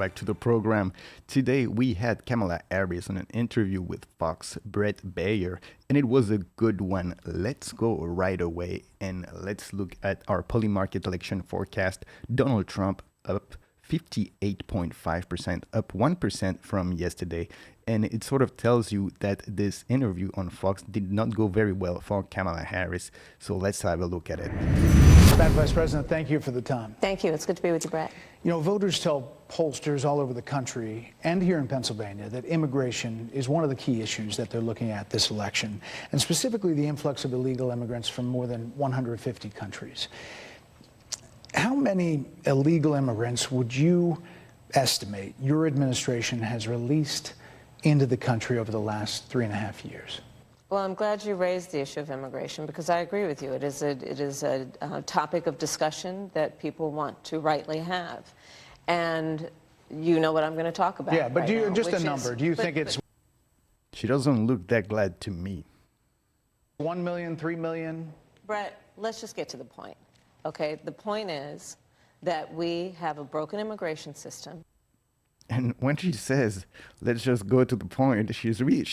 back to the program. Today we had Kamala Harris on an interview with Fox Bret Baier, and it was a good one. Let's go right away and let's look at our polymarket election forecast. Donald Trump up 58.5%, up 1% from yesterday. And it sort of tells you that this interview on Fox did not go very well for Kamala Harris. So let's have a look at it. Madam Vice President, thank you for the time. Thank you. It's good to be with you, Bret. You know, voters tell pollsters all over the country and here in Pennsylvania that immigration is one of the key issues that they're looking at this election, and specifically the influx of illegal immigrants from more than 150 countries. How many illegal immigrants would you estimate your administration has released into the country over the last 3.5 years? Well, I'm glad you raised the issue of immigration because I agree with you. It is a topic of discussion that people want to rightly have. And you know what I'm going to talk about. Yeah, but right do you, now, just a number, do you think it's She doesn't look that glad to me. 1 million, 3 million? Bret, let's just get to the point. Okay, the point is that we have a broken immigration system. And when she says, let's just go to the point, she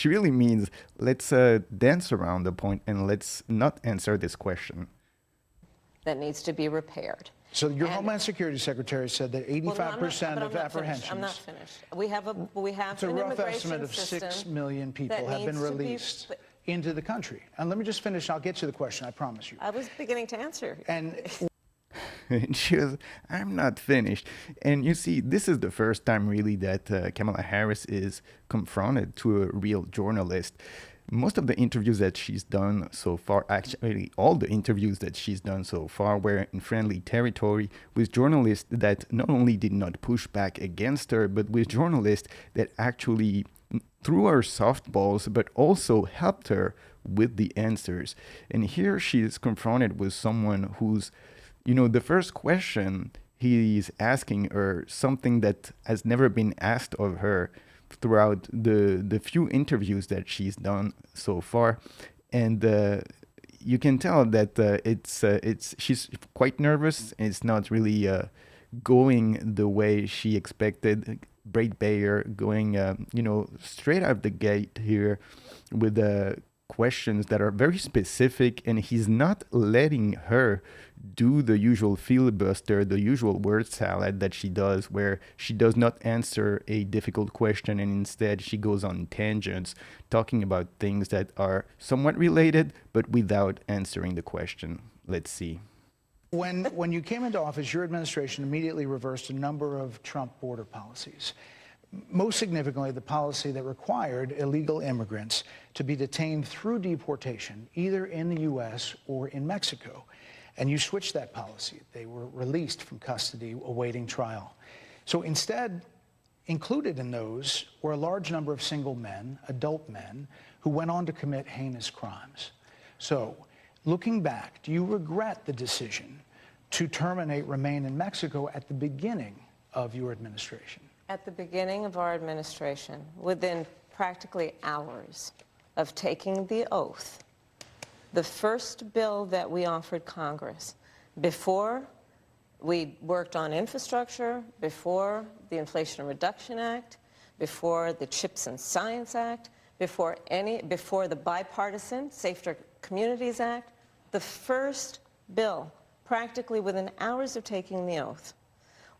really means, let's dance around the point and let's not answer this question. That needs to be repaired. So your Homeland Security Secretary said that 85% of apprehensions. I'm not finished. We have it's a an rough immigration estimate of 6 million people that have been needs to be- released into the country. And let me just finish. I'll get to the question. I promise you. I was beginning to answer. And And she was, I'm not finished. And you see, this is the first time really that Kamala Harris is confronted to a real journalist. Most of the interviews that she's done so far, actually all the interviews that she's done so far were in friendly territory with journalists that not only did not push back against her, but with journalists that actually threw her softballs, but also helped her with the answers. And here she is confronted with someone who's, you know, the first question he's asking her something that has never been asked of her throughout the few interviews that she's done so far. And you can tell that she's quite nervous. It's not really going the way she expected. Bret Baier going, straight out the gate here with questions that are very specific, and he's not letting her do the usual filibuster, the usual word salad that she does, where she does not answer a difficult question and instead she goes on tangents, talking about things that are somewhat related, but without answering the question. Let's see. when you came into office, your administration immediately reversed a number of Trump border policies. Most significantly, the policy that required illegal immigrants to be detained through deportation, either in the U.S. or in Mexico. And you switched that policy. They were released from custody awaiting trial. So instead, included in those were a large number of single men, adult men, who went on to commit heinous crimes. So, looking back, do you regret the decision to terminate Remain in Mexico at the beginning of your administration? At the beginning of our administration, within practically hours of taking the oath, the first bill that we offered Congress, before we worked on infrastructure, before the Inflation Reduction Act, before the Chips and Science Act, before the bipartisan Safer Communities Act, the first bill, practically within hours of taking the oath,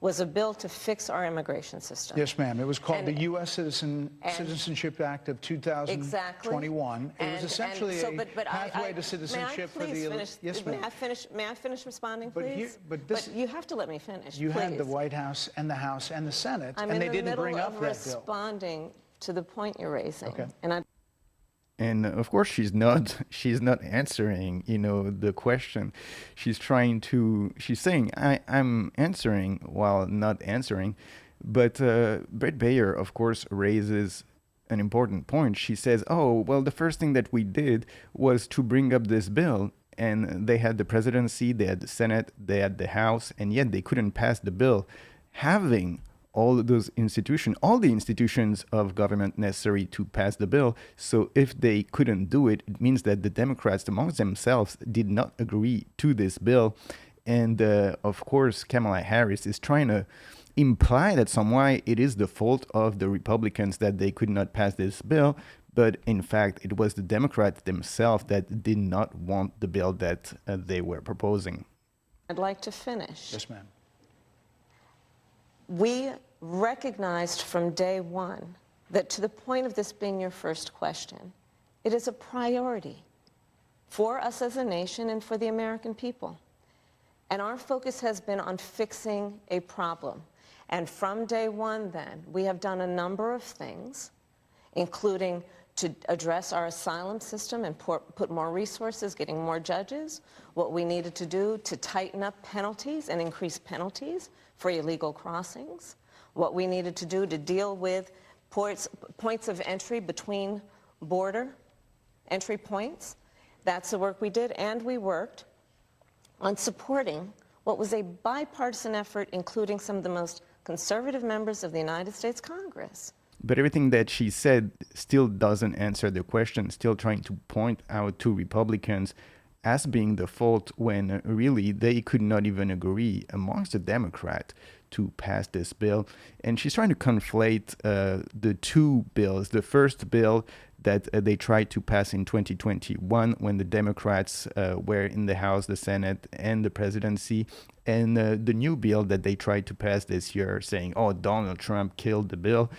was a bill to fix our immigration system. Yes, ma'am. It was called the U.S. Citizenship Act of 2021. Exactly. It was essentially a pathway to citizenship for the... Yes, ma'am. May I finish responding, please? But you have to let me finish, You please. had the White House and the House and the Senate, I'm and they in didn't bring up the middle of responding to the point you're raising. Okay. And of course, she's not answering, the question. She's saying, I'm answering while not answering. But Bret Baier, of course, raises an important point. She says, oh, well, the first thing that we did was to bring up this bill. And they had the presidency, they had the Senate, they had the House, and yet they couldn't pass the bill. Having all the institutions of government necessary to pass the bill. So if they couldn't do it, it means that the Democrats amongst themselves did not agree to this bill. And of course, Kamala Harris is trying to imply that somehow it is the fault of the Republicans that they could not pass this bill. But in fact, it was the Democrats themselves that did not want the bill that they were proposing. I'd like to finish. Yes, ma'am. We recognized from day one that, to the point of this being your first question, it is a priority for us as a nation and for the American people. And our focus has been on fixing a problem. And from day one, then, we have done a number of things, including to address our asylum system and put more resources, getting more judges, what we needed to do to tighten up penalties and increase penalties for illegal crossings, what we needed to do to deal with points of entry between border entry points. That's the work we did, and we worked on supporting what was a bipartisan effort, including some of the most conservative members of the United States Congress. But everything that she said still doesn't answer the question, still trying to point out to Republicans as being the fault when really they could not even agree amongst the Democrats to pass this bill. And she's trying to conflate the two bills. The first bill that they tried to pass in 2021 when the Democrats were in the House, the Senate, and the presidency, and the new bill that they tried to pass this year, saying, oh, Donald Trump killed the bill.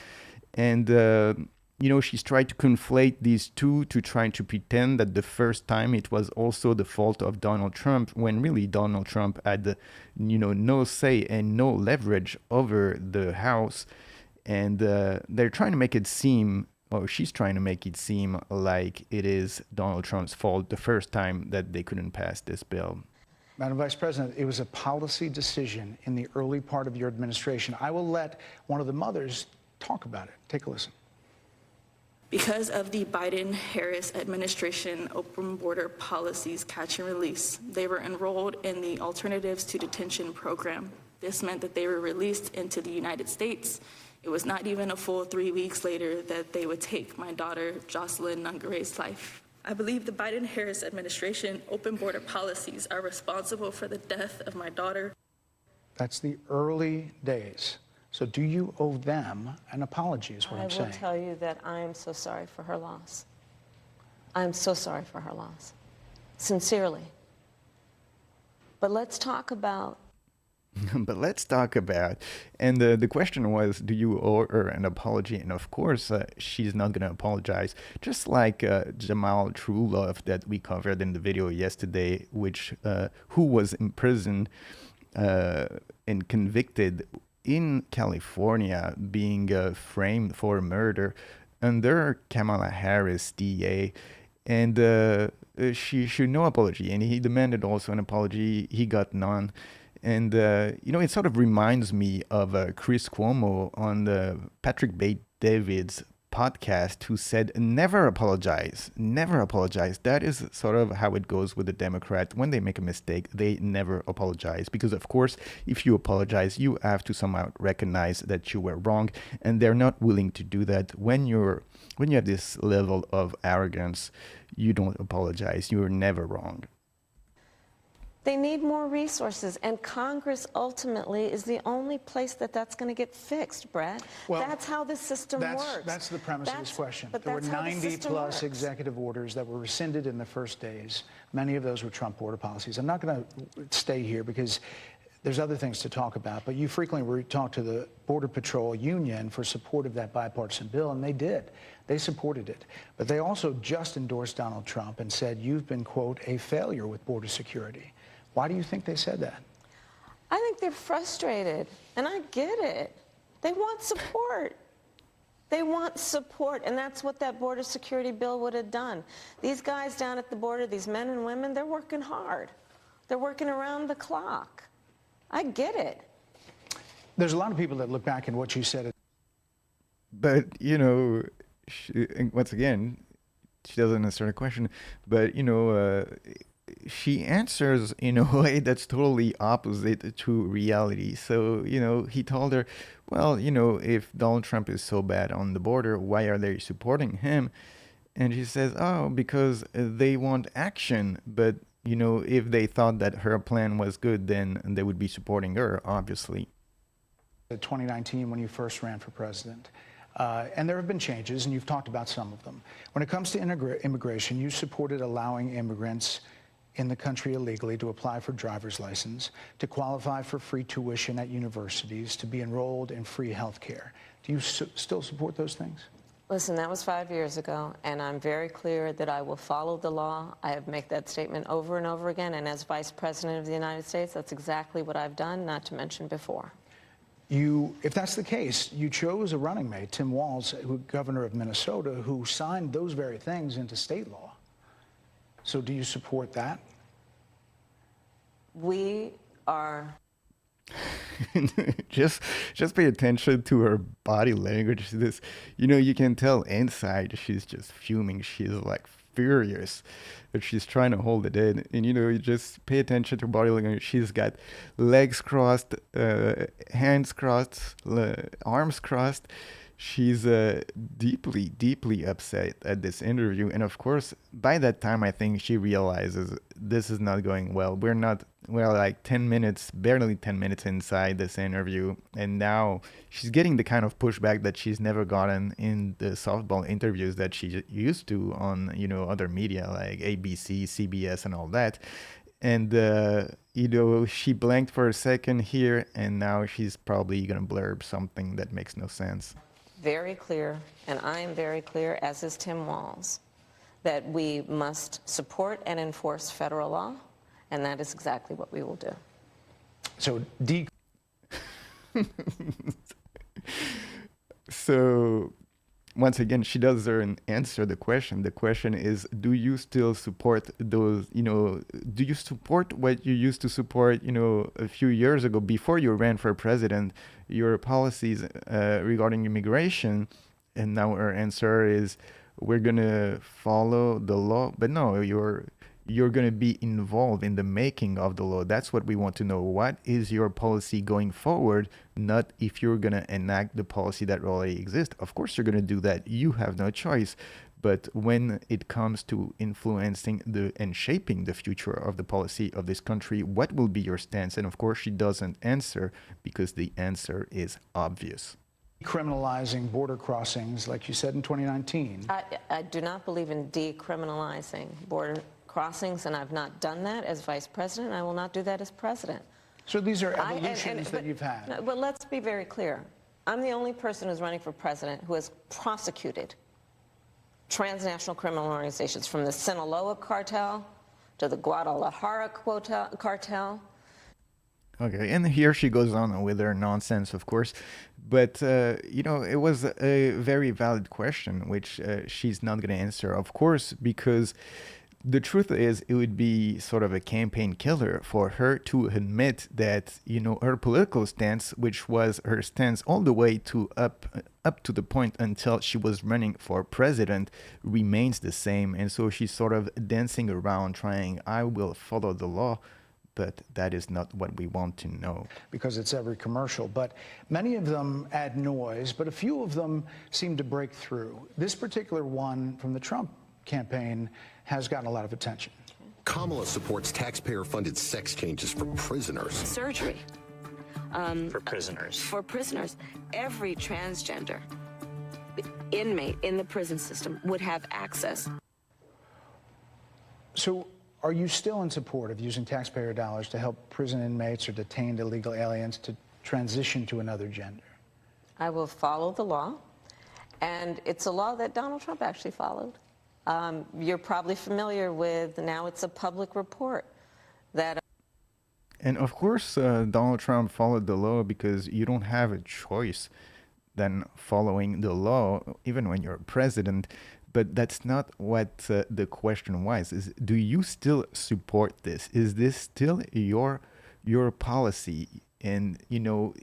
And, you know, she's tried to conflate these two to try to pretend that the first time it was also the fault of Donald Trump, when really Donald Trump had, you know, no say and no leverage over the House. And they're trying to make it seem, or she's trying to make it seem like it is Donald Trump's fault the first time that they couldn't pass this bill. Madam Vice President, it was a policy decision in the early part of your administration. I will let one of the mothers talk about it. Take a listen. Because of the Biden-Harris administration open border policies catch and release, they were enrolled in the Alternatives to Detention program. This meant that they were released into the United States. It was not even a full 3 weeks later that they would take my daughter, Jocelyn Nungaray's life. I believe the Biden-Harris administration open border policies are responsible for the death of my daughter. That's the early days. So do you owe them an apology is what I'm saying. I will tell you that I am so sorry for her loss. I am so sorry for her loss. Sincerely. But let's talk about... But let's talk about, and the question was, do you owe her an apology? And of course, she's not going to apologize. Just like Jamal Truelove that we covered in the video yesterday, who was imprisoned and convicted in California, being framed for murder under Kamala Harris, DA, and she showed no apology, and he demanded also an apology. He got none. And, you know, it sort of reminds me of Chris Cuomo on the Patrick Bet-David's podcast, who said, never apologize, never apologize. That is sort of how it goes with the Democrat. When they make a mistake, they never apologize. Because, of course, if you apologize, you have to somehow recognize that you were wrong. And they're not willing to do that. When you have this level of arrogance, you don't apologize. You're never wrong. They need more resources, and Congress ultimately is the only place that's going to get fixed, Bret. Well, that's how the system works. That's the premise of this question. But there were that's how the system 90-plus works. executive orders that were rescinded in the first days. Many of those were Trump border policies. I'm not going to stay here because there's other things to talk about, but you frequently talk to the Border Patrol Union for support of that bipartisan bill, and they did. They supported it. But they also just endorsed Donald Trump and said, you've been, quote, a failure with border security. Why do you think they said that? I think they're frustrated, and I get it. They want support. They want support, and that's what that border security bill would have done. These guys down at the border, these men and women, they're working hard. They're working around the clock. I get it. There's a lot of people that look back at what you said. But, you know, once again, she doesn't answer the question, but, you know, she answers in a way that's totally opposite to reality. So, you know, he told her, well, you know, if Donald Trump is so bad on the border, why are they supporting him? And she says, oh, because they want action. But, you know, if they thought that her plan was good, then they would be supporting her, obviously. 2019 when you first ran for president. And there have been changes, and you've talked about some of them. When it comes to immigration, you supported allowing immigrants in the country illegally to apply for driver's license, to qualify for free tuition at universities, to be enrolled in free health care. Do you still support those things? Listen, that was 5 years ago, and I'm very clear that I will follow the law. I have made that statement over and over again, and as Vice President of the United States, that's exactly what I've done, not to mention before. If that's the case, you chose a running mate, Tim Walz, governor of Minnesota, who signed those very things into state law. So do you support that? We are... just pay attention to her body language. This, you can tell inside she's just fuming. She's like furious that she's trying to hold it in. And you just pay attention to her body language. She's got legs crossed, hands crossed, arms crossed. She's deeply, deeply upset at this interview. And of course, by that time, I think she realizes this is not going well. We're like 10 minutes, barely 10 minutes inside this interview. And now she's getting the kind of pushback that she's never gotten in the softball interviews that she used to on, other media like ABC, CBS, and all that. And, she blanked for a second here, and now she's probably going to blurb something that makes no sense. Very clear, and I am very clear, as is Tim Walz, that we must support and enforce federal law, and that is exactly what we will do. So, So, once again, she doesn't answer the question. The question is, do you still support those, do you support what you used to support, a few years ago before you ran for president, your policies regarding immigration? And now her answer is, we're going to follow the law. But no, you're going to be involved in the making of the law. That's what we want to know. What is your policy going forward? Not if you're going to enact the policy that already exists. Of course, you're going to do that. You have no choice. But when it comes to influencing and shaping the future of the policy of this country, what will be your stance? And of course, she doesn't answer because the answer is obvious. Decriminalizing border crossings, like you said in 2019. I do not believe in decriminalizing border crossings, and I've not done that as vice president. I will not do that as president. So these are evolutions that you've had. But let's be very clear. I'm the only person who's running for president who has prosecuted transnational criminal organizations, from the Sinaloa cartel to the Guadalajara cartel. Okay, and here she goes on with her nonsense, of course. But, it was a very valid question, which she's not going to answer, of course, because the truth is it would be sort of a campaign killer for her to admit that, her political stance, which was her stance all the way to up to the point until she was running for president, remains the same. And so she's sort of dancing around trying, I will follow the law. But that is not what we want to know. Because it's every commercial. But many of them add noise, but a few of them seem to break through. This particular one from the Trump campaign has gotten a lot of attention. Kamala supports taxpayer-funded sex changes for prisoners. Surgery. For prisoners. For prisoners. Every transgender inmate in the prison system would have access. So are you still in support of using taxpayer dollars to help prison inmates or detained illegal aliens to transition to another gender? I will follow the law, and it's a law that Donald Trump actually followed. You're probably familiar with, now it's a public report that... And of course, Donald Trump followed the law because you don't have a choice than following the law, even when you're president. But that's not what the question was. Is, do you still support this? Is this still your policy? And,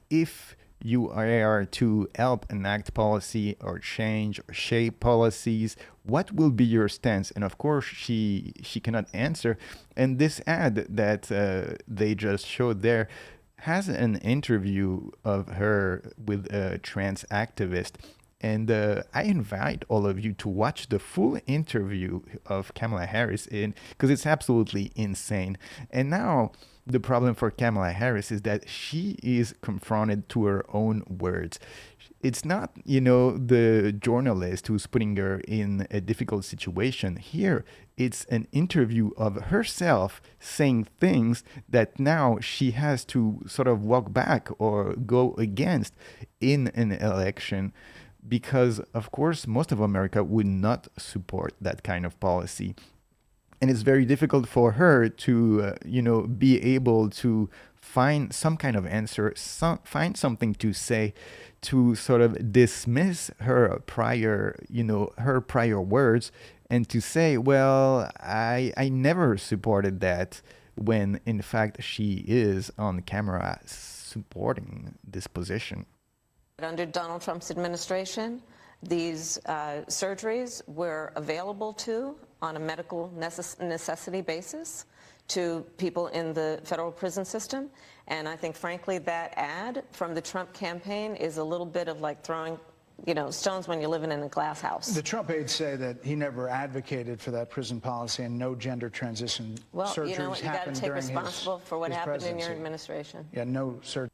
if you are to help enact policy or change or shape policies, what will be your stance? And of course, she cannot answer. And this ad that they just showed there has an interview of her with a trans activist. And I invite all of you to watch the full interview of Kamala Harris because it's absolutely insane. And now, the problem for Kamala Harris is that she is confronted to her own words. It's not, the journalist who's putting her in a difficult situation. Here, it's an interview of herself saying things that now she has to sort of walk back or go against in an election, because, of course, most of America would not support that kind of policy. And it's very difficult for her to, be able to find some kind of answer, find something to say to sort of dismiss her prior words, and to say, well, I never supported that, when in fact she is on camera supporting this position. Under Donald Trump's administration, these surgeries were available on a medical necessity basis to people in the federal prison system. And I think, frankly, that ad from the Trump campaign is a little bit of like throwing, stones when you're living in a glass house. The Trump aides say that he never advocated for that prison policy, and no gender transition surgeries happened during his presidency. Well, you know what? You got to take responsible for what happened in your administration. Yeah, no surgery.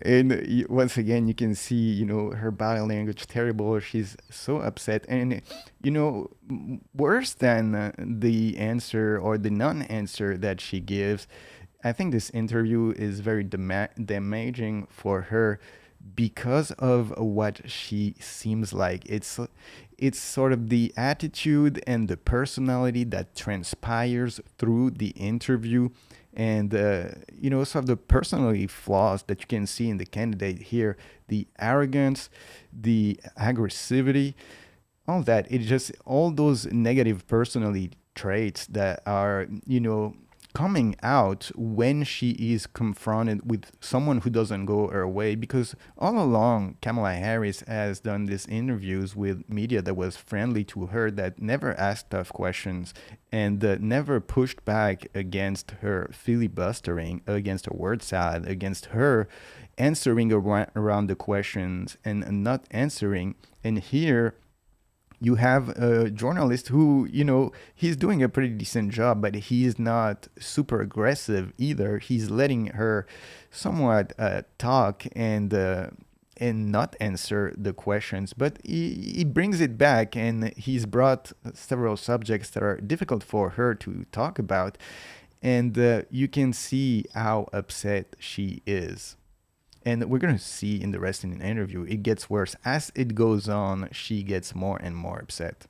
And once again, you can see, her body language terrible. She's so upset. And, worse than the answer or the non-answer that she gives, I think this interview is very damaging for her because of what she seems like. It's sort of the attitude and the personality that transpires through the interview. And, some of the personality flaws that you can see in the candidate here, the arrogance, the aggressivity, all that. It's just all those negative personality traits that are, coming out when she is confronted with someone who doesn't go her way. Because all along, Kamala Harris has done these interviews with media that was friendly to her, that never asked tough questions, and never pushed back against her filibustering, against her word salad, against her answering around the questions and not answering. And here you have a journalist who, he's doing a pretty decent job, but he's not super aggressive either. He's letting her somewhat talk and not answer the questions, but he brings it back, and he's brought several subjects that are difficult for her to talk about, and you can see how upset she is. And we're going to see in the rest of the interview, it gets worse. As it goes on, she gets more and more upset.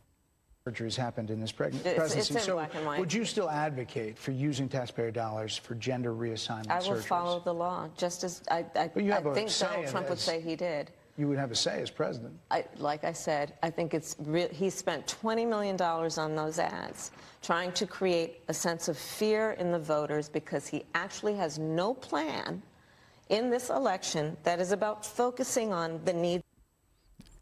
Surgeries happened in this presidency. It's in black and white. Would you still advocate for using taxpayer dollars for gender reassessment surgeries? I will follow the law, just as I think Donald Trump would say he did. You would have a say as president. Like I said, I think it's he spent $20 million on those ads, trying to create a sense of fear in the voters, because he actually has no plan in this election that is about focusing on the needs.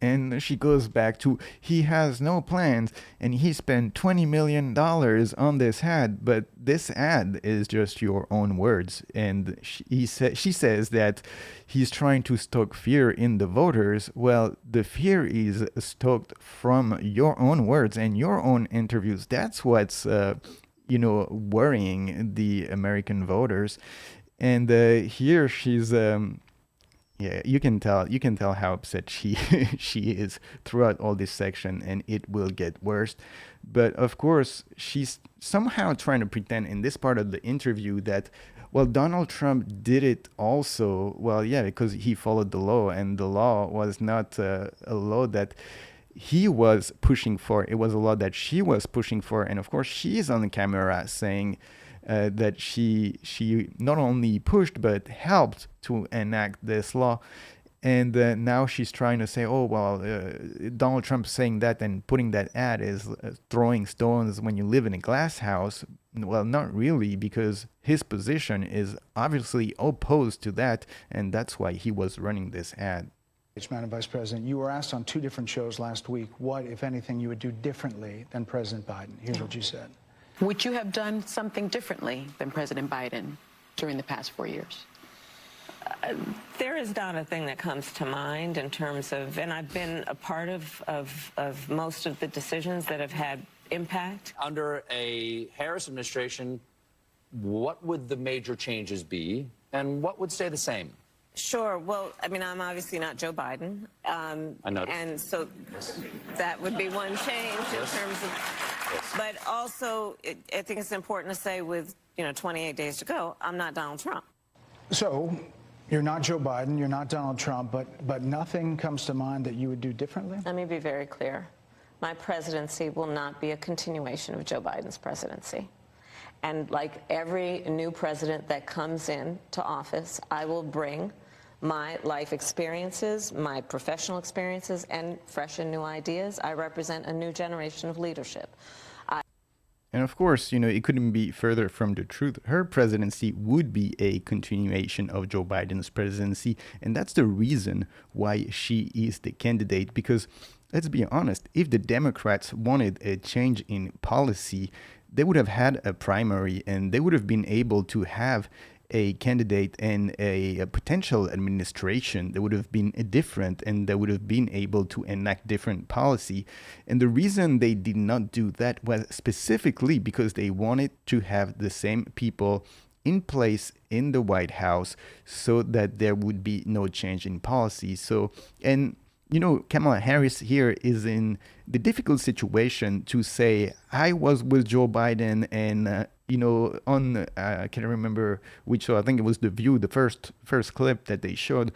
And she goes back to, he has no plans, and he spent $20 million on this ad, but this ad is just your own words. And she says that he's trying to stoke fear in the voters. Well, the fear is stoked from your own words and your own interviews. That's what's, worrying the American voters. And here she's, you can tell how upset she is throughout all this section, and it will get worse. But of course, she's somehow trying to pretend in this part of the interview that, well, Donald Trump did it also. Well, yeah, because he followed the law, and the law was not a law that he was pushing for. It was a law that she was pushing for. And of course, she is on the camera saying that she not only pushed but helped to enact this law. And now she's trying to say, oh, well, Donald Trump saying that and putting that ad is throwing stones when you live in a glass house. Well, not really, because his position is obviously opposed to that, and that's why he was running this ad. Madam Vice President, you were asked on 2 different shows last week what, if anything, you would do differently than President Biden. Here's what you said. Would you have done something differently than President Biden during the past 4 years? There is not a thing that comes to mind in terms of, and I've been a part of most of the decisions that have had impact? Under a Harris administration, what would the major changes be, and what would stay the same? Sure. Well, I mean, I'm obviously not Joe Biden. I noticed. And so that would be one change in terms of... But also, I think it's important to say with, 28 days to go, I'm not Donald Trump. So you're not Joe Biden, you're not Donald Trump, but nothing comes to mind that you would do differently? Let me be very clear. My presidency will not be a continuation of Joe Biden's presidency. And like every new president that comes in to office, I will bring my life experiences, my professional experiences, and fresh and new ideas. I represent a new generation of leadership. And of course, it couldn't be further from the truth. Her presidency would be a continuation of Joe Biden's presidency. And that's the reason why she is the candidate. Because let's be honest, if the Democrats wanted a change in policy, they would have had a primary and they would have been able to have a candidate and a potential administration that would have been different, and they would have been able to enact different policy. And the reason they did not do that was specifically because they wanted to have the same people in place in the White House so that there would be no change in policy. Kamala Harris here is in the difficult situation to say, I was with Joe Biden and, I can't remember which show, I think it was The View, the first clip that they showed.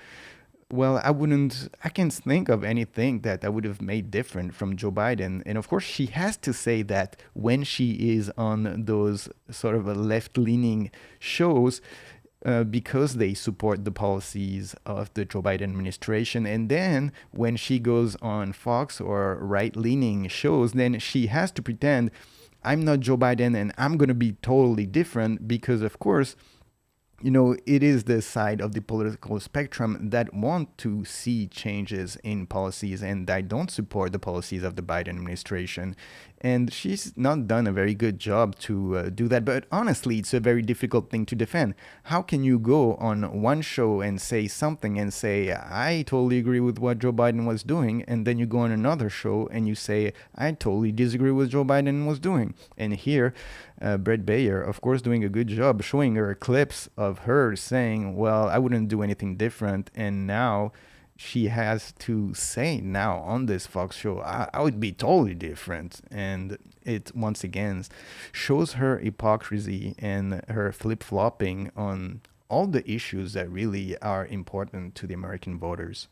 Well, I can't think of anything that I would have made different from Joe Biden. And of course, she has to say that when she is on those sort of left-leaning shows, because they support the policies of the Joe Biden administration. And then when she goes on Fox or right-leaning shows, then she has to pretend I'm not Joe Biden and I'm going to be totally different because, of course, it is the side of the political spectrum that want to see changes in policies and that don't support the policies of the Biden administration. And she's not done a very good job to do that. But honestly, it's a very difficult thing to defend. How can you go on one show and say something and say, I totally agree with what Joe Biden was doing, and then you go on another show and you say, I totally disagree with Joe Biden was doing? And here, Bret Baier, of course, doing a good job showing her clips of her saying, well, I wouldn't do anything different. And now she has to say now on this Fox show, I would be totally different. And it once again shows her hypocrisy and her flip-flopping on all the issues that really are important to the American voters.